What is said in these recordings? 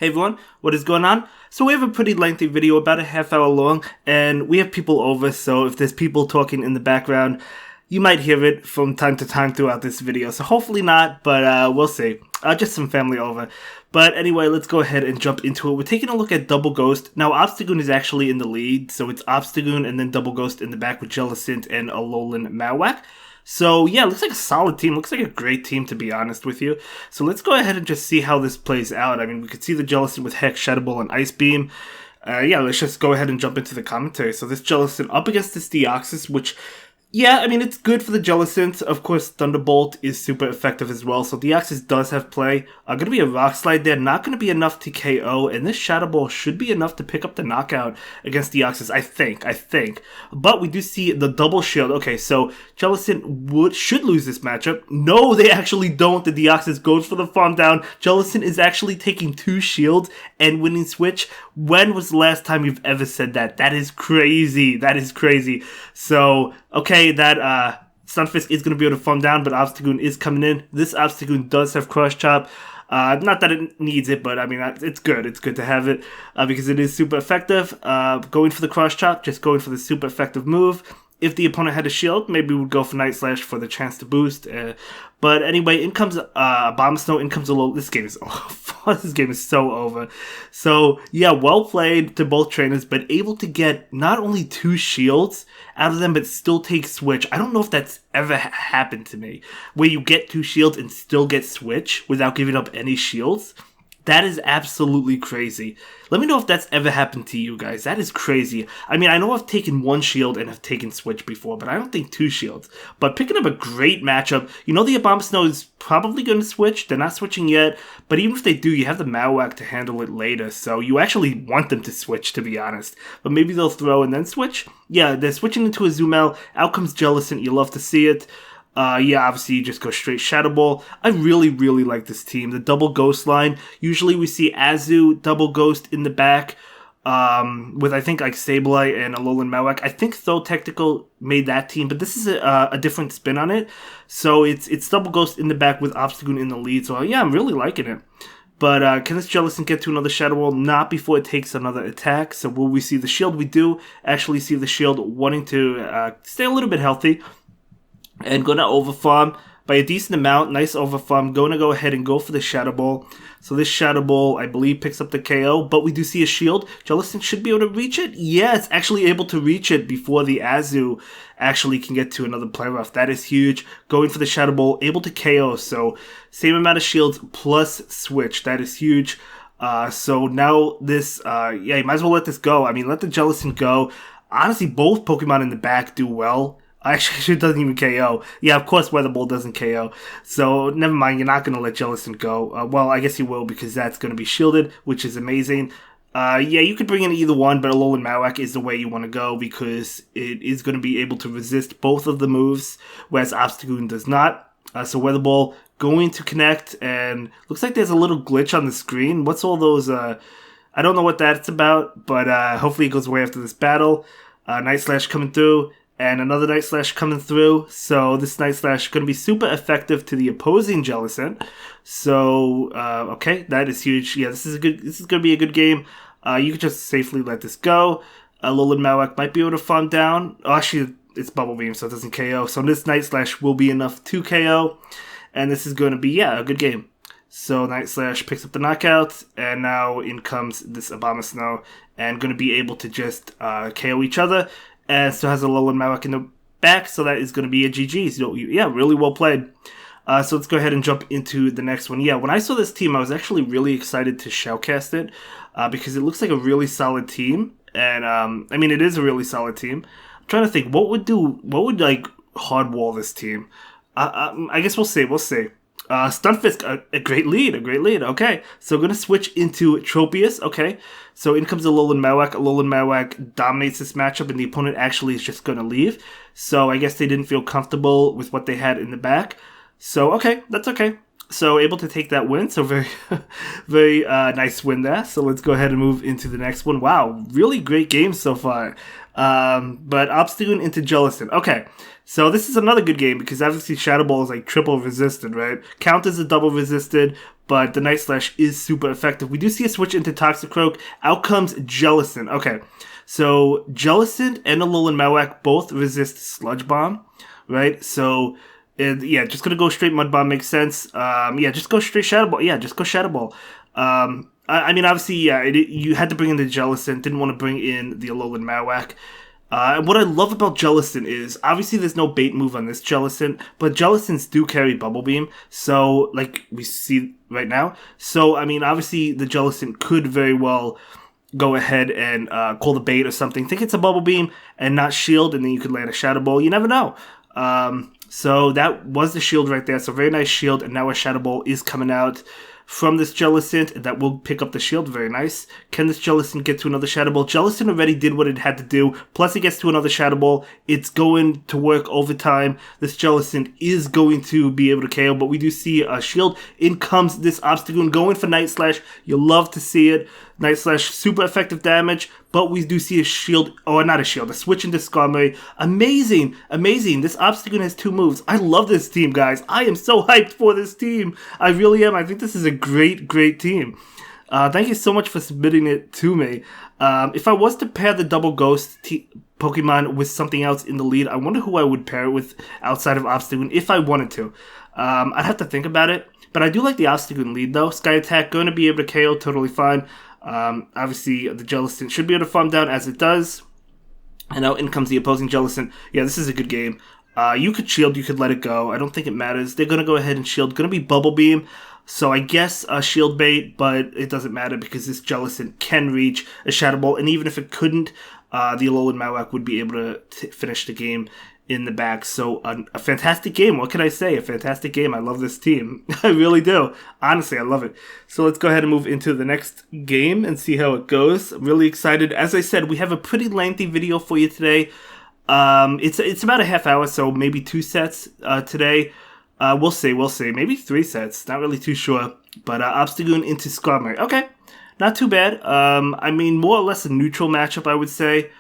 Hey everyone, what is going on? So we have a pretty lengthy video, about a half hour long, and we have people over, so if there's people talking in the background, you might hear it from time to time throughout this video. So hopefully not, but we'll see. Just some family over. But anyway, let's go ahead and jump into it. We're taking a look at Double Ghost. Now, Obstagoon is actually in the lead, so it's Obstagoon and then Double Ghost in the back with Jellicent and Alolan Marowak. So yeah, looks like a solid team. Looks like a great team, to be honest with you. So let's go ahead and just see how this plays out. I mean, we could see the Jellicent with Hex, Shadow Ball, and Ice Beam. Yeah, let's just go ahead and jump into the commentary. So this Jellicent up against this Deoxys, which, yeah, I mean, it's good for the Jellicent. Of course, Thunderbolt is super effective as well. So Deoxys does have play. Going to be a Rock Slide there. Not going to be enough to KO. And this Shadow Ball should be enough to pick up the knockout against Deoxys, I think. But we do see the double shield. Okay, so Jellicent should lose this matchup. No, they actually don't. The Deoxys goes for the farm down. Jellicent is actually taking 2 shields and winning switch. When was the last time you've ever said that? That is crazy. That is crazy. So, okay, that Stunfisk is going to be able to farm down, but Obstagoon is coming in. This Obstagoon does have Cross Chop. Not that it needs it, but I mean, it's good. It's good to have it because it is super effective. Going for the Cross Chop, just going for the super effective move. If the opponent had a shield, maybe we would go for Night Slash for the chance to boost. But anyway, in comes Bomb Snow, in comes a little. This game is over. This game is so over. So, yeah, well played to both trainers, but able to get not only 2 shields out of them, but still take switch. I don't know if that's ever happened to me, where you get 2 shields and still get switch without giving up any shields. That is absolutely crazy. Let me know if that's ever happened to you guys. That is crazy. I mean, I know I've taken 1 shield and have taken switch before, but I don't think 2 shields. But picking up a great matchup. You know the Abomasnow is probably going to switch. They're not switching yet. But even if they do, you have the Marowak to handle it later. So you actually want them to switch, to be honest. But maybe they'll throw and then switch. Yeah, they're switching into a Azumarill. Out comes Jellicent. You love to see it. Yeah, obviously you just go straight Shadow Ball. I really like this team. The double Ghost line. Usually we see Azu, double Ghost in the back, with I think like Sableye and Alolan Marowak. I think Though Technical made that team, but this is a different spin on it. So it's double Ghost in the back with Obstagoon in the lead. So yeah, I'm really liking it. But can this Jellicent get to another Shadow Ball? Not before it takes another attack. So will we see the shield? We do actually see the shield wanting to stay a little bit healthy. And going to overfarm by a decent amount. Nice overfarm. Going to go ahead and go for the Shadow Ball. So this Shadow Ball, I believe, picks up the KO. But we do see a shield. Jellicent should be able to reach it. Yeah, it's actually able to reach it before the Azu actually can get to another play rough. That is huge. Going for the Shadow Ball, able to KO. So same amount of shields plus switch. That is huge. So now this, yeah, you might as well let this go. I mean, let the Jellicent go. Honestly, both Pokemon in the back do well. Actually, it doesn't even KO. Yeah, of course, Weather Ball doesn't KO. So, never mind, you're not going to let Jellicent go. Well, I guess you will, because that's going to be shielded, which is amazing. Yeah, you could bring in either one, but Alolan Marowak is the way you want to go, because it is going to be able to resist both of the moves, whereas Obstagoon does not. So, Weather Ball going to connect, and looks like there's a little glitch on the screen. What's all those, I don't know what that's about, but hopefully it goes away after this battle. Night Slash coming through. And another Night Slash coming through. So this Night Slash is going to be super effective to the opposing Jellicent. So, okay, that is huge. Yeah, this is going to be a good game. You can just safely let this go. Alolan Marowak might be able to farm down. Oh, actually, it's Bubble Beam, so it doesn't KO. So this Night Slash will be enough to KO. And this is going to be, yeah, a good game. So Night Slash picks up the knockout. And now in comes this Abomasnow. And going to be able to just KO each other. And still has a Alolan Marowak in the back, so that is going to be a GG. So, yeah, really well played. So let's go ahead and jump into the next one. Yeah, when I saw this team, I was actually really excited to shoutcast it because it looks like a really solid team. And, I mean, it is a really solid team. I'm trying to think, what would like, hardwall this team? I guess we'll see. Stunfisk, a great lead. Okay, so we're going to switch into Tropius. Okay, so in comes Alolan Marowak. Alolan Marowak dominates this matchup, and the opponent actually is just going to leave. So I guess they didn't feel comfortable with what they had in the back. So, okay, that's okay. So able to take that win. So very nice win there. So let's go ahead and move into the next one. Wow, really great game so far. But Obstagoon into Jellicent. Okay, so this is another good game because obviously Shadow Ball is like triple resisted, right? Counters are double resisted, but the Night Slash is super effective. We do see a switch into Toxicroak. Out comes Jellicent. Okay, so Jellicent and Alolan Marowak both resist Sludge Bomb, right? So, yeah, just gonna go straight Mud Bomb makes sense. Yeah, just go straight Shadow Ball. Yeah, just go Shadow Ball. I mean, obviously, yeah, you had to bring in the Jellicent. Didn't want to bring in the Alolan Marowak. And what I love about Jellicent is, obviously there's no bait move on this Jellicent, but Jellicents do carry Bubble Beam, so, like we see right now. So, I mean, obviously the Jellicent could very well go ahead and call the bait or something. Think it's a Bubble Beam and not Shield, and then you could land a Shadow Ball. You never know. So that was the Shield right there, so very nice Shield, and now a Shadow Ball is coming out from this Jellicent that will pick up the shield. Very nice. Can this Jellicent get to another Shadow Ball? Jellicent already did what it had to do. Plus it gets to another Shadow Ball. It's going to work overtime. This Jellicent is going to be able to KO, but we do see a shield. In comes this Obstagoon going for Night Slash. You'll love to see it. Night Slash, super effective damage, but we do see a shield, or not a shield, a switch into Skarmory. Amazing, amazing. This Obstagoon has 2 moves. I love this team, guys. I am so hyped for this team. I really am. I think this is a great, great team. Thank you so much for submitting it to me. If I was to pair the Double Ghost Pokemon with something else in the lead, I wonder who I would pair it with outside of Obstagoon if I wanted to. I'd have to think about it, but I do like the Obstagoon lead, though. Sky Attack, going to be able to KO, totally fine. Obviously, the Jellicent should be able to farm down as it does. And now in comes the opposing Jellicent. Yeah, this is a good game. You could shield, you could let it go. I don't think it matters. They're going to go ahead and shield. Going to be Bubble Beam. So I guess a shield bait, but it doesn't matter because this Jellicent can reach a Shadow Ball. And even if it couldn't, the Alolan Marowak would be able to finish the game in the back. So a fantastic game. What can I say? A fantastic game. I love this team. I really do. Honestly, I love it. So let's go ahead and move into the next game and see how it goes. I'm really excited. As I said, we have a pretty lengthy video for you today. It's about a half hour, so maybe 2 sets today. We'll see. Maybe 3 sets. Not really too sure. But Obstagoon into Skarmory. Okay. Not too bad. I mean, more or less a neutral matchup, I would say.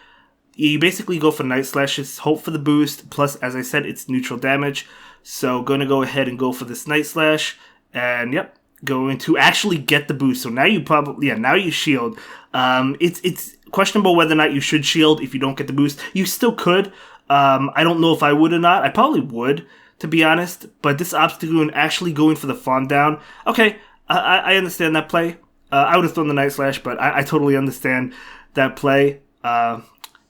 You basically go for Night Slashes, hope for the boost, plus, as I said, it's neutral damage. So, going to go ahead and go for this Night Slash, and yep, going to actually get the boost. So now you probably, yeah, now you shield. It's questionable whether or not you should shield if you don't get the boost. You still could. I don't know if I would or not. I probably would, to be honest. But this Obstagoon actually going for the farm down. Okay, I understand that play. I would have thrown the Night Slash, but I totally understand that play.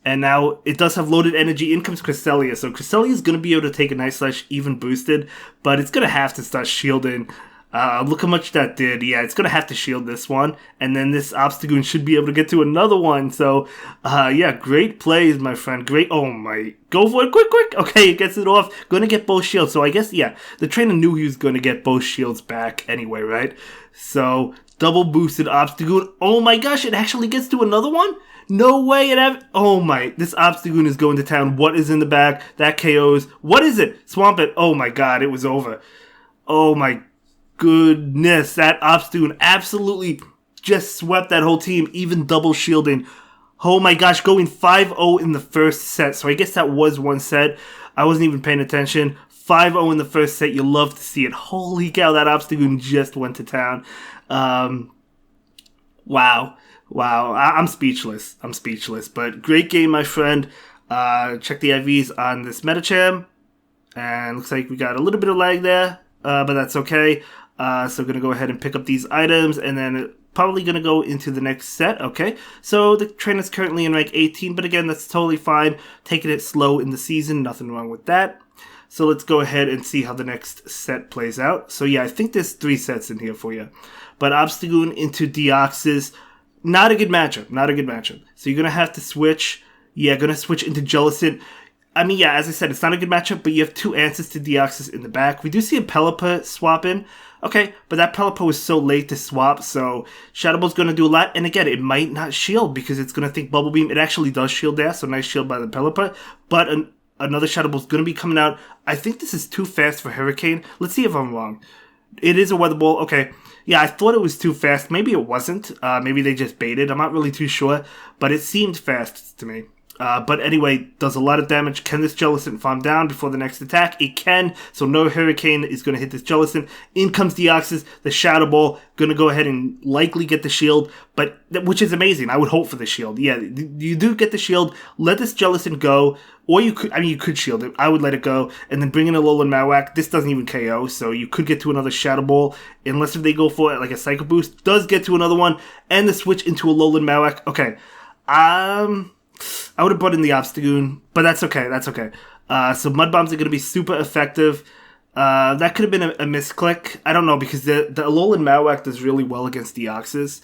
And now it does have loaded energy. In comes Cresselia. So Cresselia is going to be able to take a Night Slash even boosted, but it's going to have to start shielding. Look how much that did. Yeah, it's going to have to shield this one. And then this Obstagoon should be able to get to another one. So, yeah, great plays, my friend. Great. Oh, my. Go for it. Quick. Okay, it gets it off. Going to get both shields. So I guess, yeah, the trainer knew he was going to get both shields back anyway, right? So, double boosted Obstagoon. Oh, my gosh, it actually gets to another one? No way. Oh, my. This Obstagoon is going to town. What is in the back? That KOs. What is it? Swamp it. Oh, my God. It was over. Oh, my goodness, that Obstagoon absolutely just swept that whole team, even double shielding. Oh my gosh, going 5-0 in the first set. So I guess that was one set. I wasn't even paying attention. 5-0 in the first set. You love to see it. Holy cow, that Obstagoon just went to town. Wow. I'm speechless. But great game, my friend. Check the IVs on this Metacham. And looks like we got a little bit of lag there, but that's okay. So going to go ahead and pick up these items, and then probably going to go into the next set. Okay, so the trainer's currently in rank 18, but again, that's totally fine. Taking it slow in the season, nothing wrong with that. So let's go ahead and see how the next set plays out. So yeah, I think there's 3 sets in here for you. But Obstagoon into Deoxys, not a good matchup. So you're going to have to switch. Yeah, going to switch into Jellicent. I mean, yeah, as I said, it's not a good matchup, but you have 2 answers to Deoxys in the back. We do see a Pelipper swap in. Okay, but that Pelipper was so late to swap, so Shadow Ball's going to do a lot. And again, it might not shield because it's going to think Bubble Beam. It actually does shield there, so nice shield by the Pelipper. But another Shadow Ball's going to be coming out. I think this is too fast for Hurricane. Let's see if I'm wrong. It is a Weather Ball. Okay, yeah, I thought it was too fast. Maybe it wasn't. Maybe they just baited. I'm not really too sure, but it seemed fast to me. But anyway, does a lot of damage. Can this Jellicent farm down before the next attack? It can, so no Hurricane is going to hit this Jellicent. In comes Deoxys, the Shadow Ball, going to go ahead and likely get the shield, which is amazing. I would hope for the shield. Yeah, you do get the shield. Let this Jellicent go, or you could shield it. I would let it go, and then bring in a Alolan Marowak. This doesn't even KO, so you could get to another Shadow Ball, unless if they go for it, like a Psycho Boost. Does get to another one, and the switch into a Alolan Marowak. Okay, I would have brought in the Obstagoon, but that's okay. That's okay. So Mud Bombs are going to be super effective. That could have been a misclick. I don't know, because the Alolan Marowak does really well against Deoxys.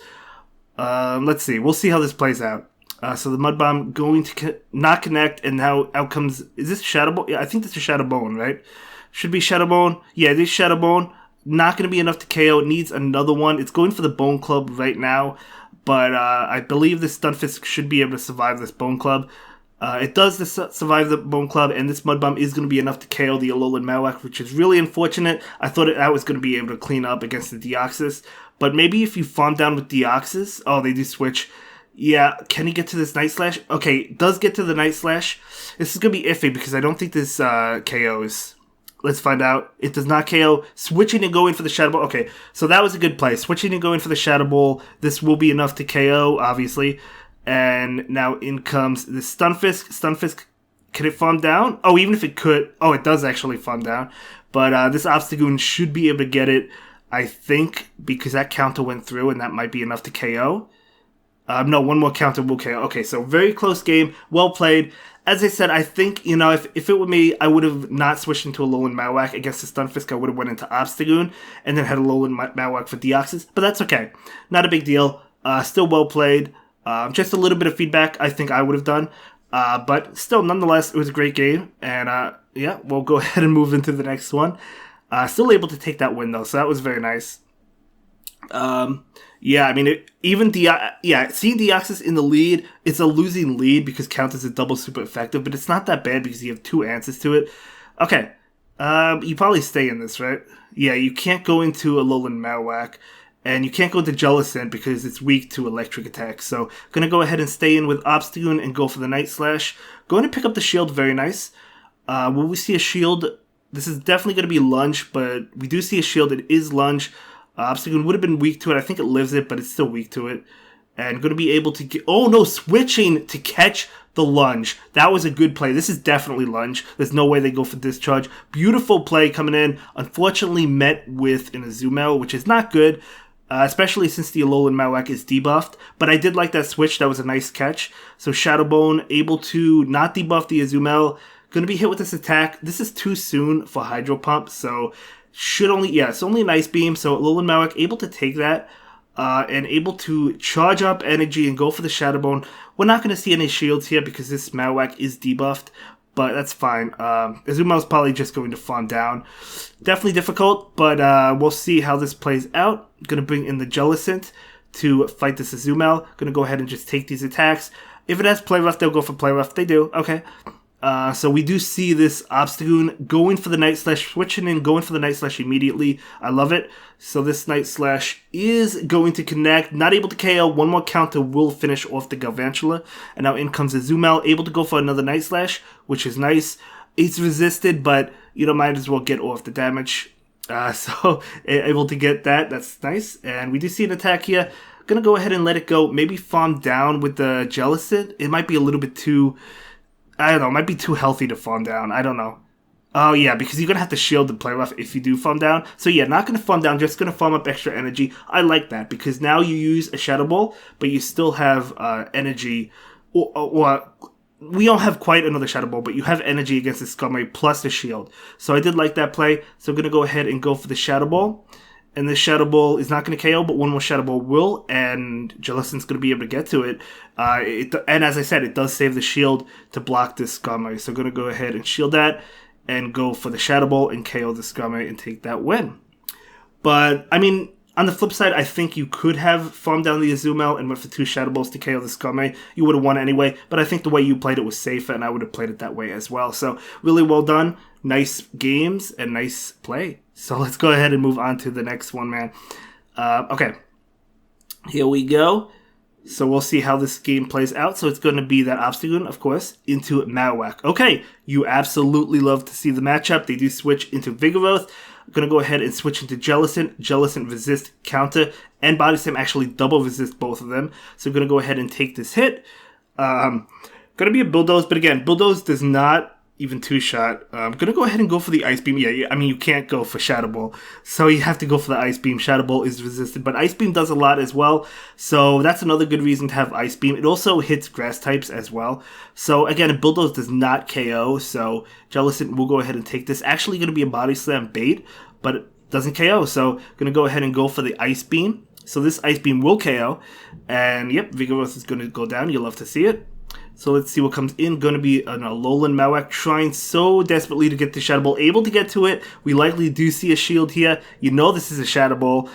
Let's see. We'll see how this plays out. So the Mud Bomb going to not connect, and now out comes... Is this Shadow Bone? Yeah, I think this is Shadow Bone, right? Should be Shadow Bone. Yeah, this Shadow Bone. Not going to be enough to KO. It needs another one. It's going for the Bone Club right now. But I believe this Stunfisk should be able to survive this Bone Club. It does survive the Bone Club, and this Mud Bomb is going to be enough to KO the Alolan Marowak, which is really unfortunate. I thought that was going to be able to clean up against the Deoxys. But maybe if you farm down with Deoxys... Oh, they do switch. Yeah, can he get to this Night Slash? Okay, does get to the Night Slash. This is going to be iffy, because I don't think this KOs. Let's find out. It does not KO. Switching and going for the Shadow Ball. Okay, so that was a good play. Switching and going for the Shadow Ball. This will be enough to KO, obviously. And now in comes the Stunfisk. Stunfisk, can it farm down? Oh, even if it could. Oh, it does actually farm down. But this Obstagoon should be able to get it, I think, because that counter went through, and that might be enough to KO. No, one more counter will KO. Okay, so very close game. Well played. As I said, I think, if it were me, I would have not switched into a Alolan Marowak against the Stunfisk. I would have went into Obstagoon and then had a Alolan Marowak for Deoxys. But that's okay. Not a big deal. Still well played. Just a little bit of feedback I think I would have done. But still, nonetheless, it was a great game. And yeah, we'll go ahead and move into the next one. Still able to take that win, though, so that was very nice. Yeah, I mean, seeing Deoxys in the lead, it's a losing lead because counters is double super effective, but it's not that bad because you have two answers to it. Okay, you probably stay in this, right? Yeah, you can't go into a Alolan Marowak, and you can't go into Jellicent because it's weak to electric attacks. So, gonna go ahead and stay in with Obstagoon and go for the Night Slash. Going to pick up the shield, very nice. Will we see a shield? This is definitely going to be Lunge, but we do see a shield. It is Lunge. Obstagoon would have been weak to it. I think it lives it, but it's still weak to it. And going to be able to get... Oh, no, switching to catch the Lunge. That was a good play. This is definitely Lunge. There's no way they go for Discharge. Beautiful play coming in. Unfortunately met with an Azumarill, which is not good, especially since the Alolan Marowak is debuffed. But I did like that switch. That was a nice catch. So Shadow Bone able to not debuff the Azumarill. Going to be hit with this attack. This is too soon for Hydro Pump, so... it's only an Ice Beam, so Alolan Marowak able to take that and able to charge up energy and go for the Shadow Bone. We're not going to see any shields here because this Marowak is debuffed, but that's fine. Azumarill's probably just going to farm down. Definitely difficult, but we'll see how this plays out. Going to bring in the Jellicent to fight this Azumarill. Going to go ahead and just take these attacks. If it has Play Rough, they'll go for Play Rough. They do, okay. So we do see this Obstagoon going for the Night Slash, switching in, going for the Night Slash immediately. I love it. So this Night Slash is going to connect, not able to KO. One more counter will finish off the Galvantula. And now in comes Azumarill, able to go for another Night Slash, which is nice. It's resisted, but might as well get off the damage. So able to get that. That's nice. And we do see an attack here. Gonna go ahead and let it go. Maybe farm down with the Jellicent. It might be a little bit too... I don't know, it might be too healthy to farm down. I don't know. Oh, yeah, because you're going to have to shield the Play Rough if you do farm down. So, yeah, not going to farm down, just going to farm up extra energy. I like that, because now you use a Shadow Ball, but you still have energy. Or we don't have quite another Shadow Ball, but you have energy against the Skarmory plus the shield. So I did like that play. So I'm going to go ahead and go for the Shadow Ball. And this Shadow Ball is not going to KO, but one more Shadow Ball will, and Jellicent's going to be able to get to it. And as I said, it does save the shield to block this Skarmory. So I'm going to go ahead and shield that, and go for the Shadow Ball and KO the Skarmory and take that win. But, I mean, on the flip side, I think you could have farmed down the Azumarill and went for 2 Shadow Balls to KO the Skarmory. You would have won anyway, but I think the way you played it was safer, and I would have played it that way as well. So, really well done. Nice games and nice play. So let's go ahead and move on to the next one, man. Okay. Here we go. So we'll see how this game plays out. So it's going to be that Obstagoon, of course, into Marowak. Okay, you absolutely love to see the matchup. They do switch into Vigoroth. I'm going to go ahead and switch into Jellicent. Jellicent resist, counter, and Body Slam actually double resist both of them. So I'm going to go ahead and take this hit. Going to be a Bulldoze, but again, Bulldoze does not even two-shot. I'm going to go ahead and go for the Ice Beam. Yeah, I mean, you can't go for Shadow Ball, so you have to go for the Ice Beam. Shadow Ball is resisted, but Ice Beam does a lot as well, so that's another good reason to have Ice Beam. It also hits Grass types as well. So again, Bulldoze does not KO, so Jellicent will go ahead and take this. Actually going to be a Body Slam bait, but it doesn't KO, so going to go ahead and go for the Ice Beam. So this Ice Beam will KO, and yep, Vigoroth is going to go down. You'll love to see it. So let's see what comes in. Going to be an Alolan Marowak trying so desperately to get the Shadow Ball. Able to get to it. We likely do see a shield here. You know this is a Shadow Ball.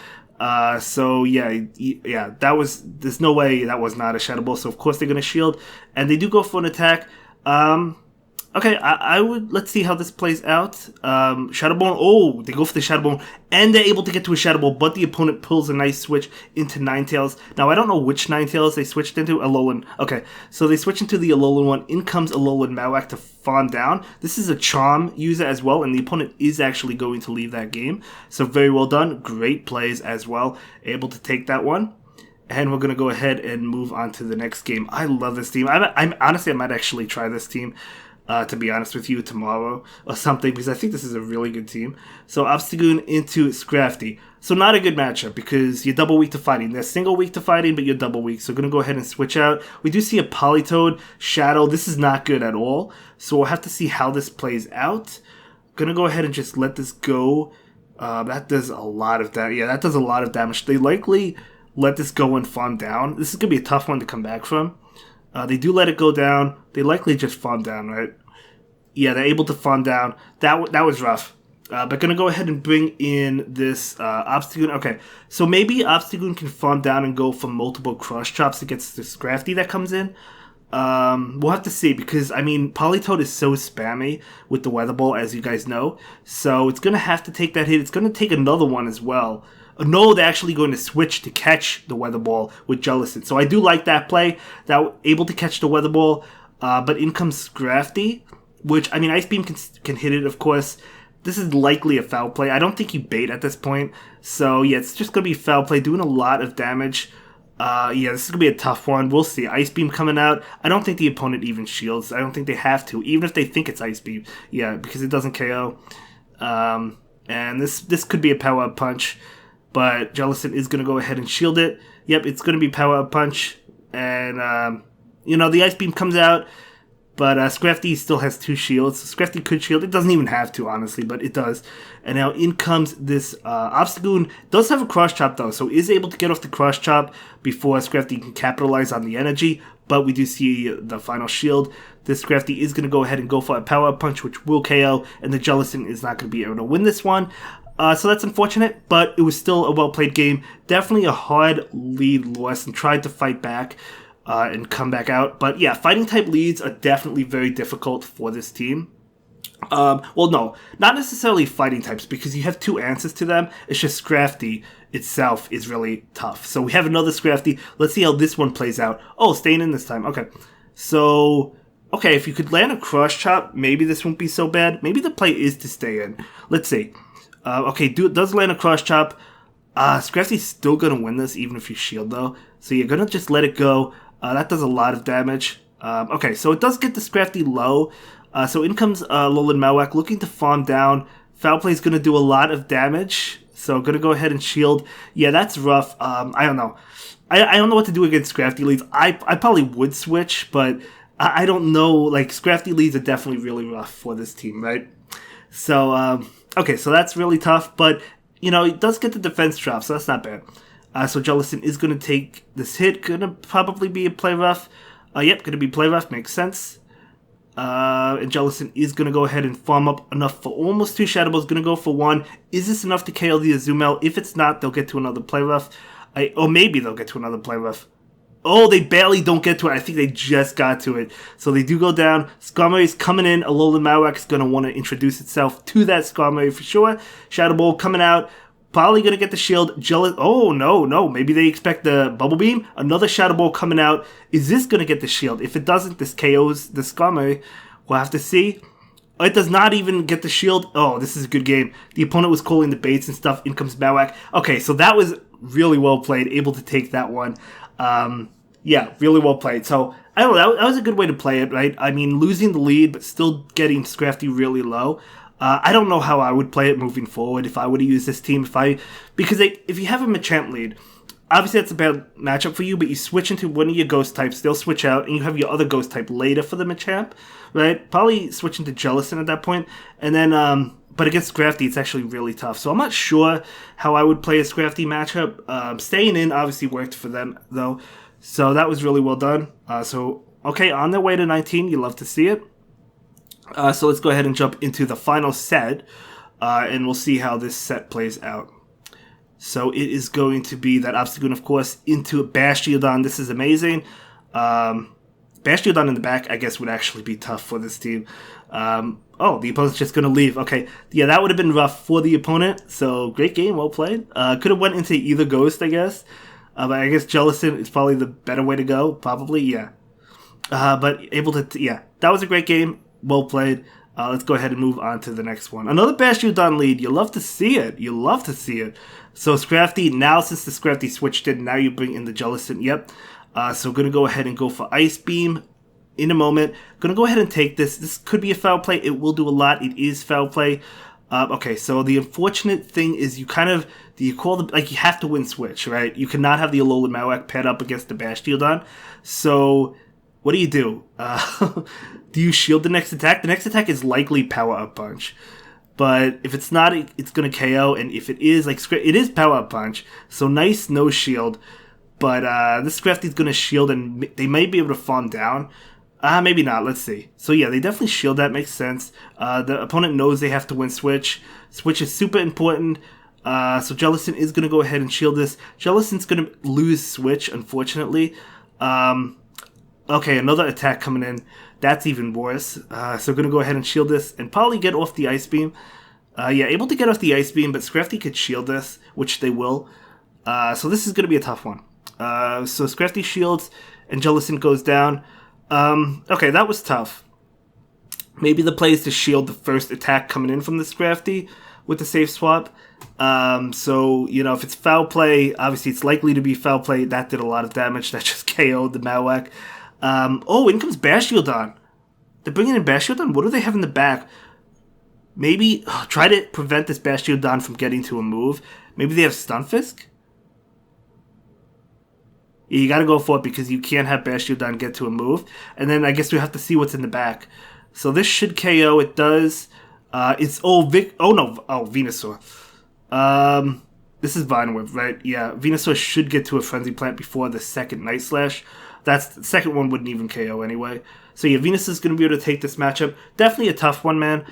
So yeah, there's no way that was not a Shadow Ball. So of course they're going to shield. And they do go for an attack. Okay, let's see how this plays out. Shadow Ball, oh, they go for the Shadow Ball, and they're able to get to a Shadow Ball, but the opponent pulls a nice switch into Ninetales. Now, I don't know which Ninetales they switched into. Alolan. Okay, so they switch into the Alolan one. In comes Alolan Marowak to farm down. This is a Charm user as well, and the opponent is actually going to leave that game. So very well done. Great plays as well. Able to take that one. And we're going to go ahead and move on to the next game. I love this team. I'm honestly, I might actually try this team. To be honest with you, tomorrow or something, because I think this is a really good team. So Obstagoon into Scrafty. So not a good matchup because you're double weak to fighting. They're single weak to fighting, but you're double weak. So going to go ahead and switch out. We do see a Politoed, Shadow. This is not good at all. So we'll have to see how this plays out. Going to go ahead and just let this go. That does a lot of damage. Yeah, that does a lot of damage. They likely let this go and farm down. This is going to be a tough one to come back from. They do let it go down. They likely just farm down, right? Yeah, they're able to farm down. That was rough. But gonna go ahead and bring in this Obstagoon. Okay, so maybe Obstagoon can farm down and go for multiple Cross Chops against the Scrafty that comes in. We'll have to see because, I mean, Politoed is so spammy with the Weather Ball, as you guys know. So it's gonna have to take that hit. It's gonna take another one as well. No, they're actually going to switch to catch the Weather Ball with Jellicent. So I do like that play. That able to catch the Weather Ball. But in comes Scrafty, which, I mean, Ice Beam can hit it, of course. This is likely a foul play. I don't think you bait at this point. So, yeah, it's just going to be foul play, doing a lot of damage. Yeah, this is going to be a tough one. We'll see. Ice Beam coming out. I don't think the opponent even shields. I don't think they have to, even if they think it's Ice Beam. Yeah, because it doesn't KO. And this could be a power-up punch. But Jellicent is going to go ahead and shield it. Yep, it's going to be power-up punch. And, you know, the Ice Beam comes out. But Scrafty still has 2 shields. Scrafty could shield. It doesn't even have to, honestly, but it does. And now in comes this Obstagoon. Does have a Cross Chop, though, so is able to get off the Cross Chop before Scrafty can capitalize on the energy. But we do see the final shield. This Scrafty is going to go ahead and go for a power-up punch, which will KO. And the Jellicent is not going to be able to win this one. So that's unfortunate, but it was still a well-played game. Definitely a hard lead loss and tried to fight back and come back out. But yeah, fighting-type leads are definitely very difficult for this team. Well, no, not necessarily fighting types because you have 2 answers to them. It's just Scrafty itself is really tough. So we have another Scrafty. Let's see how this one plays out. Oh, staying in this time. Okay. So, okay, if you could land a Cross Chop, maybe this won't be so bad. Maybe the play is to stay in. Let's see. Okay, does land a Cross Chop. Scrafty's still going to win this, even if you shield, though. So you're going to just let it go. That does a lot of damage. Okay, so it does get the Scrafty low. So in comes Alolan Marowak looking to farm down. Foul Play is going to do a lot of damage. So going to go ahead and shield. Yeah, that's rough. I don't know. I don't know what to do against Scrafty leads. I probably would switch, but I don't know. Like, Scrafty leads are definitely really rough for this team, right? So, okay, so that's really tough, but, you know, it does get the defense drop, so that's not bad. So Jellicent is going to take this hit, going to probably be a play rough. Yep, going to be play rough, makes sense. And Jellicent is going to go ahead and farm up enough for almost 2 Shadow Balls, going to go for 1. Is this enough to KO the Azumel? If it's not, they'll get to another play rough. Or maybe they'll get to another play rough. Oh, they barely don't get to it. I think they just got to it. So they do go down. Skarmory is coming in. Alolan Marowak is going to want to introduce itself to that Skarmory for sure. Shadow Ball coming out. Probably going to get the shield. Oh, no. Maybe they expect the Bubble Beam. Another Shadow Ball coming out. Is this going to get the shield? If it doesn't, this KOs the Scummer. We'll have to see. It does not even get the shield. Oh, this is a good game. The opponent was calling the baits and stuff. In comes Mawak. Okay, so that was really well played. Able to take that one. Yeah, really well played. So, I don't know. That was a good way to play it, right? I mean, losing the lead, but still getting Scrafty really low. I don't know how I would play it moving forward if I were to use this team. Because if you have a Machamp lead, obviously that's a bad matchup for you, but you switch into one of your Ghost types, they'll switch out, and you have your other Ghost type later for the Machamp, right? Probably switch into Jellicent at that point, and then, but against Scrafty, it's actually really tough. So I'm not sure how I would play a Scrafty matchup. Staying in obviously worked for them, though, so that was really well done. Okay, on their way to 19, you love to see it. So let's go ahead and jump into the final set, and we'll see how this set plays out. So it is going to be that Obstagoon, of course, into Bastiodon. This is amazing. Bastiodon in the back, I guess, would actually be tough for this team. Oh, the opponent's just going to leave. Okay, yeah, that would have been rough for the opponent. So great game, well played. Could have went into either Ghost, I guess. But I guess Jellicent is probably the better way to go. Probably, yeah. But able to, yeah, that was a great game. Well played. Let's go ahead and move on to the next one. Another Bastiodon lead. You love to see it. You love to see it. So Scrafty, now since the Scrafty switched in, now you bring in the Jellicent. Yep. So going to go ahead and go for Ice Beam in a moment. Going to go ahead and take this. This could be a foul play. It will do a lot. It is foul play. Okay, so the unfortunate thing is you have to win switch, right? You cannot have the Alolan Mawak paired up against the Bastiodon. So what do? Do you shield the next attack? The next attack is likely Power Up Punch. But if it's not, it's going to KO. And if it is, it is Power Up Punch. So nice no shield. But this Scrafty's going to shield and they may be able to farm down. Maybe not. Let's see. So yeah, they definitely shield. That makes sense. The opponent knows they have to win switch. Switch is super important. So Jellicent is going to go ahead and shield this. Jellicent's going to lose switch, unfortunately. Okay, another attack coming in. That's even worse. So going to go ahead and shield this and probably get off the Ice Beam. Yeah, able to get off the Ice Beam, but Scrafty could shield this, which they will. So this is going to be a tough one. So Scrafty shields and Jellicent goes down. Okay, that was tough. Maybe the play is to shield the first attack coming in from the Scrafty with the safe swap. So, if it's foul play, obviously it's likely to be foul play. That did a lot of damage. That just KO'd the Mawak. In comes Bastiodon. They're bringing in Bastiodon? What do they have in the back? Maybe try to prevent this Bastiodon from getting to a move. Maybe they have Stunfisk? Yeah, you gotta go for it because you can't have Bastiodon get to a move. And then I guess we have to see what's in the back. So this should KO. It does. Venusaur. This is Vine Whip, right? Yeah, Venusaur should get to a Frenzy Plant before the second Night Slash. The second one wouldn't even KO anyway. So yeah, Venus is going to be able to take this matchup. Definitely a tough one, man.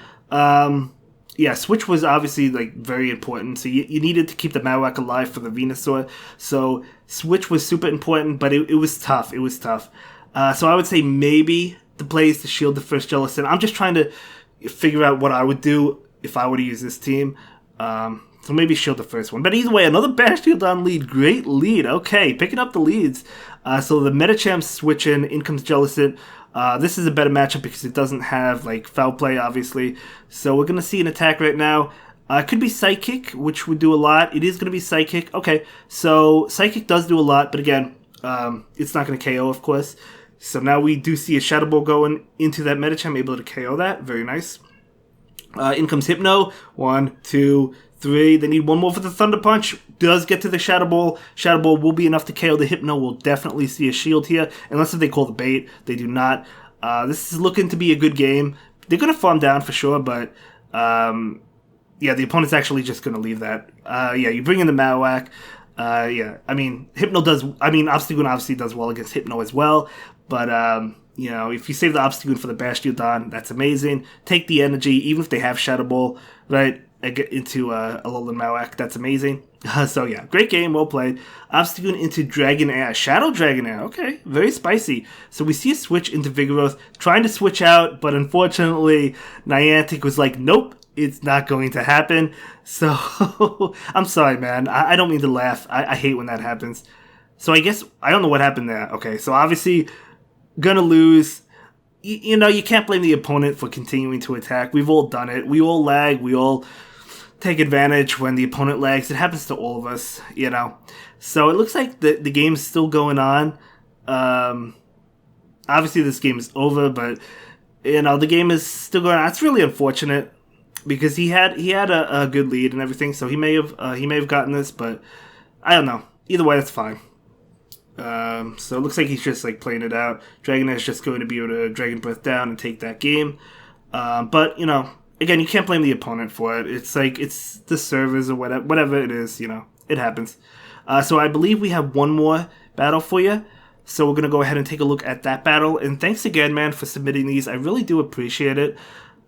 Yeah, Switch was obviously very important. So you needed to keep the Mawak alive for the Venusaur. So Switch was super important, but it was tough. It was tough. So I would say maybe the play is to shield the first Jellicent. I'm just trying to figure out what I would do if I were to use this team. So maybe shield the first one. But either way, another Bastiodon lead. Great lead. Okay, picking up the leads. So the Metachamp switch in comes Jellicent. This is a better matchup because it doesn't have foul play, obviously. So we're going to see an attack right now. It could be Psychic, which would do a lot. It is going to be Psychic. Okay, so Psychic does do a lot, but again, it's not going to KO, of course. So now we do see a Shadow Ball going into that Metachamp, able to KO that. Very nice. In comes Hypno. 1, 2, 3. They need one more for the Thunder Punch. Does get to the Shadow Ball. Shadow Ball will be enough to KO the Hypno. We'll definitely see a shield here. Unless if they call the bait. They do not. This is looking to be a good game. They're going to farm down for sure, but yeah, the opponent's actually just going to leave that. Yeah, you bring in the Mawak. Yeah, Obstagoon obviously does well against Hypno as well. But, if you save the Obstagoon for the Bastiodon, that's amazing. Take the energy, even if they have Shadow Ball, right? And get into Alolan Mawak, that's amazing. So yeah, great game, well played. Obstagoon into Dragonair, Shadow Dragonair, okay, very spicy. So we see a switch into Vigoroth, trying to switch out, but unfortunately, Niantic was like, nope, it's not going to happen. So, I'm sorry, man. I don't mean to laugh. I hate when that happens. So I guess, I don't know what happened there. Okay, so obviously, gonna lose. You know, you can't blame the opponent for continuing to attack. We've all done it. We all lag. We all take advantage when the opponent lags. It happens to all of us, you know. So it looks like the game's still going on. Obviously, this game is over, but, you know, the game is still going on. It's really unfortunate because he had a good lead and everything, so he may have gotten this, but I don't know. Either way, that's fine. So it looks like he's just like playing it out. Dragon is just going to be able to Dragon Breath down and take that game. But, you know, again, you can't blame the opponent for it. It's like, it's the servers or whatever it is, you know, it happens. So I believe we have one more battle for you. So we're going to go ahead and take a look at that battle. And thanks again, man, for submitting these. I really do appreciate it.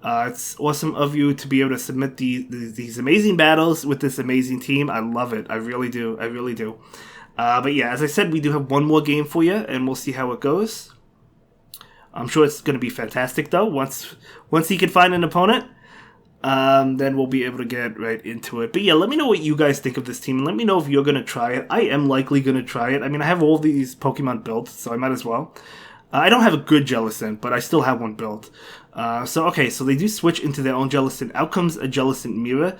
It's awesome of you to be able to submit these amazing battles with this amazing team. I love it. I really do. I really do. But yeah, as I said, we do have one more game for you, and we'll see how it goes. I'm sure it's going to be fantastic, though. Once he can find an opponent, then we'll be able to get right into it. But yeah, let me know what you guys think of this team. Let me know if you're going to try it. I am likely going to try it. I mean, I have all these Pokemon built, so I might as well. I don't have a good Jellicent, but I still have one built. So they do switch into their own Jellicent. Out comes a Jellicent mirror.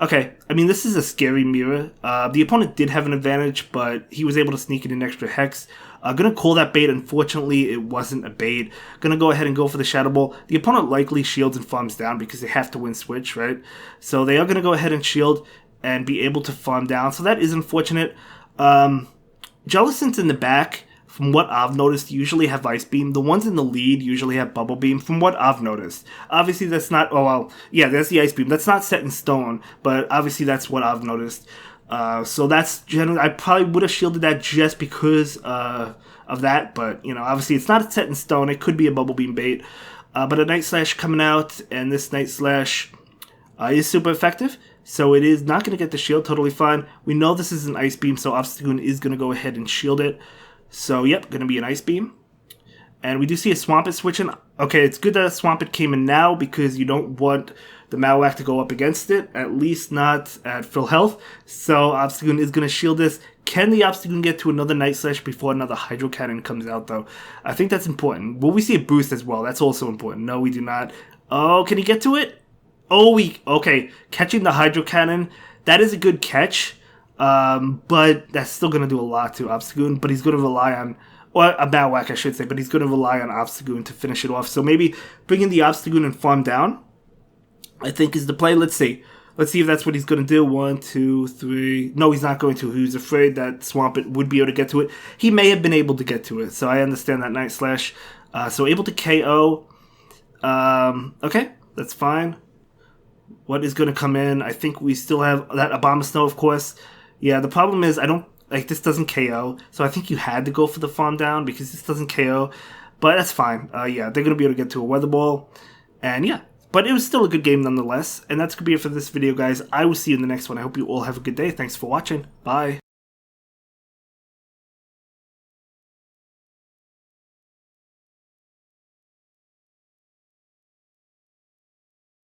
Okay, I mean, this is a scary mirror. The opponent did have an advantage, but he was able to sneak in an extra Hex. Gonna call that bait. Unfortunately, it wasn't a bait. Gonna go ahead and go for the Shadow Ball. The opponent likely shields and farms down because they have to win switch, right? So they are gonna go ahead and shield and be able to farm down. So that is unfortunate. Jellicent's in the back, from what I've noticed, usually have Ice Beam. The ones in the lead usually have Bubble Beam, from what I've noticed. Obviously, that's not... Oh, well, yeah, there's the Ice Beam. That's not set in stone, but obviously that's what I've noticed. So that's generally... I probably would have shielded that just because of that, but, you know, obviously it's not set in stone. It could be a Bubble Beam bait. But a Night Slash coming out, and this Night Slash is super effective. So it is not going to get the shield, totally fine. We know this is an Ice Beam, so Obstagoon is going to go ahead and shield it. So, yep, going to be an Ice Beam. And we do see a Swampert switching. Okay, it's good that a Swampert came in now because you don't want the Marowak to go up against it, at least not at full health. So, Obstagoon is going to shield this. Can the Obstagoon get to another Night Slash before another Hydro Cannon comes out, though? I think that's important. Will we see a boost as well? That's also important. No, we do not. Oh, can he get to it? Oh, okay. Catching the Hydro Cannon, that is a good catch. But that's still going to do a lot to Obstagoon, but he's going to rely on, or a Marowak I should say, but he's going to rely on Obstagoon to finish it off. So maybe bringing the Obstagoon and farm down, I think is the play. Let's see. Let's see if that's what he's going to do. 1, 2, 3. No, he's not going to. He was afraid that Swampert would be able to get to it. He may have been able to get to it, so I understand that Night Slash. So able to KO. Okay, that's fine. What is going to come in? I think we still have that Abomasnow, of course. Yeah, the problem is this doesn't KO, so I think you had to go for the farm down because this doesn't KO, but that's fine. Yeah, they're going to be able to get to a Weather Ball, and yeah, but it was still a good game nonetheless, and that's going to be it for this video, guys. I will see you in the next one. I hope you all have a good day. Thanks for watching. Bye.